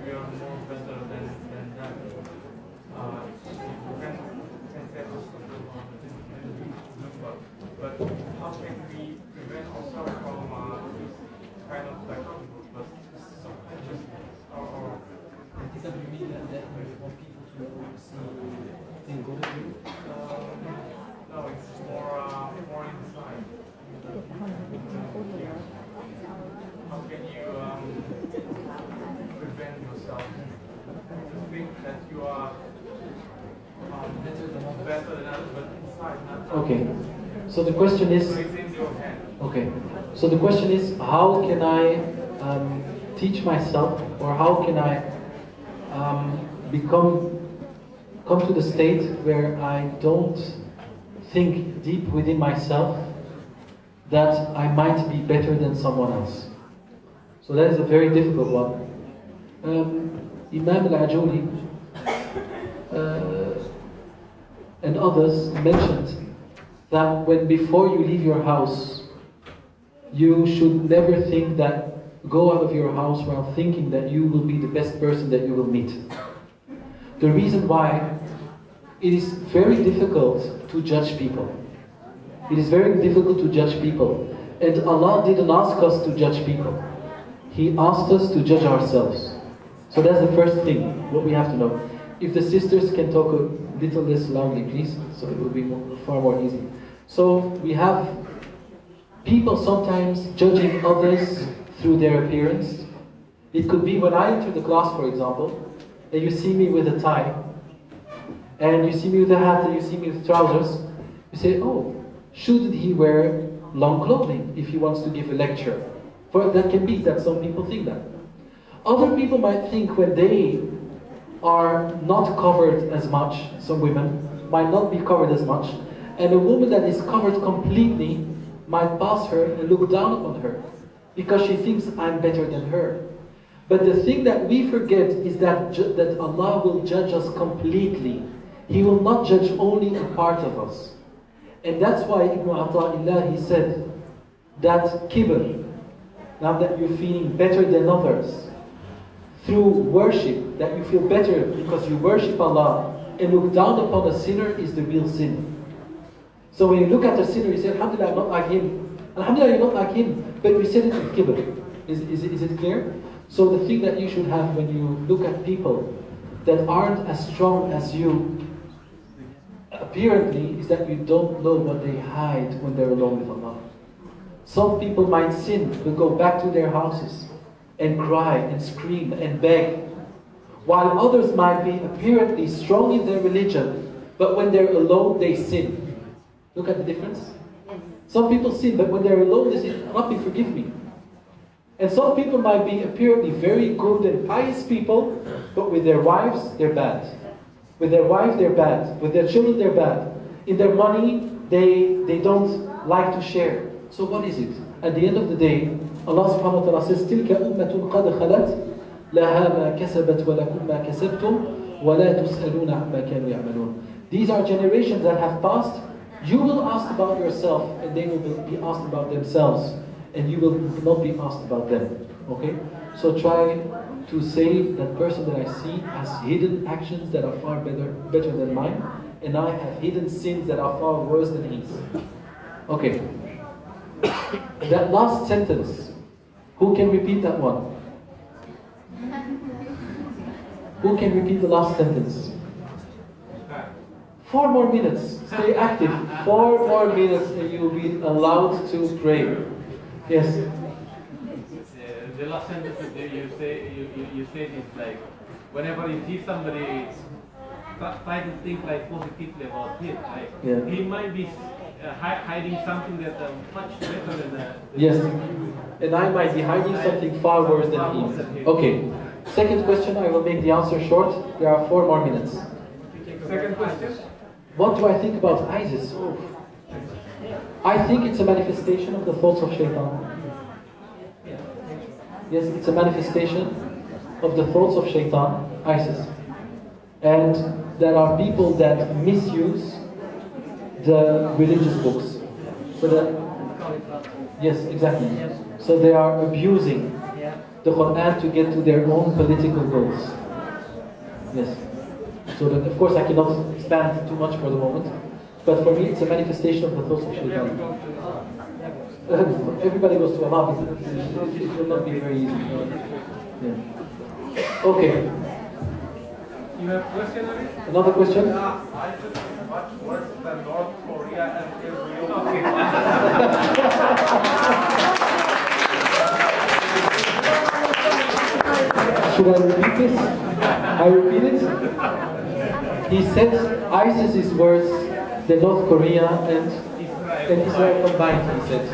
we are more better than that. You can say us but how can we prevent ourselves from this kind of like subconsciousness or does that mean that you want people to see things good at you? no, it's more inside. How can you prevent yourself to think that you are better than others, but inside not? Okay. So the question is. So it's in your head. Okay. So the question is, how can I teach myself, or how can I come to the state where I don't think deep within myself that I might be better than someone else. So that is a very difficult one. Imam al-Ajuli and others mentioned that when before you leave your house, you should never think that, go out of your house while thinking that you will be the best person that you will meet. The reason why, it is very difficult to judge people. It is very difficult to judge people. And Allah didn't ask us to judge people. He asked us to judge ourselves. So that's the first thing, what we have to know. If the sisters can talk a little less loudly, please, so it will be far more easy. So we have people sometimes judging others through their appearance. It could be when I enter the class, for example, and you see me with a tie, and you see me with a hat, and you see me with trousers, you say, oh, shouldn't he wear long clothing if he wants to give a lecture? For that can be that some people think that. Other people might think when they are not covered as much, some women might not be covered as much, and a woman that is covered completely might pass her and look down upon her because she thinks I'm better than her. But the thing that we forget is that Allah will judge us completely. He will not judge only a part of us. And that's why Ibn Ata'illah, he said that kibr, now that you're feeling better than others, through worship, that you feel better because you worship Allah and look down upon a sinner, is the real sin. So when you look at a sinner, you say, Alhamdulillah, I'm not like him. Alhamdulillah, you're not like him. But you said it with kibr. Is it clear? So the thing that you should have when you look at people that aren't as strong as you, apparently, is that you don't know what they hide when they're alone with Allah. Some people might sin, but go back to their houses and cry and scream and beg, while others might be apparently strong in their religion, but when they're alone, they sin. Look at the difference. Some people sin, but when they're alone, they say, Rabbi, forgive me. And some people might be apparently very good and pious people, but with their wives, they're bad. With their wife, they're bad. With their children, they're bad. In their money, they don't like to share. So what is it? At the end of the day, Allah subhanahu wa ta'ala says, تِلْكَ أُمَّةٌ قَدْ خَلَتْ لَهَا مَا كَسَبَتْ وَلَكُمْ مَا كَسَبْتُمْ وَلَا تُسْأَلُونَ عَمَّا كَانُوا يَعْمَلُونَ. These are generations that have passed. You will ask about yourself, and they will be asked about themselves, and you will not be asked about them. Okay? So try to say, that person that I see has hidden actions that are far better than mine, and I have hidden sins that are far worse than his. Okay. That last sentence, who can repeat that one? Who can repeat the last sentence? 4 more minutes. Stay active. 4 more minutes and you will be allowed to pray. Yes. The last sentence that you said is like, whenever you see somebody, try to think like positively about him. Like, yeah. He might be hiding something that much better than that. Yes. And I might be hiding something far worse than him. Okay. Second question, I will make the answer short. There are 4 more minutes. Second question. What do I think about ISIS? Oh. I think it's a manifestation of the thoughts of shaitan. Yes, it's a manifestation of the thoughts of shaitan, ISIS. And there are people that misuse the religious books. So that, yes, exactly. So they are abusing the Quran to get to their own political goals. Yes. So that, of course, I cannot stand too much for the moment, but for me, it's a manifestation of the thoughts of Shaitan. Everybody goes to Allah, but it will not be very easy. Yeah. Okay. You have question on it? Another question? Yeah, I just much worse than North Korea and Israel. Okay. Should I repeat this? I repeat it. He said ISIS is worse than North Korea and Israel combined, he said.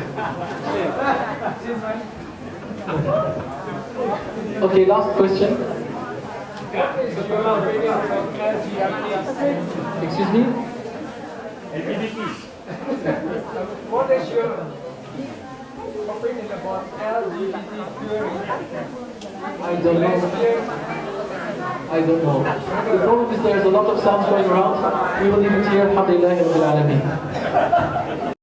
Okay, last question. Excuse me? What is your opinion about LGBT theory? I don't know. I don't know. The problem is there's a lot of sounds going around. We will leave it here. Alhamdulillah Rabbil Alameen.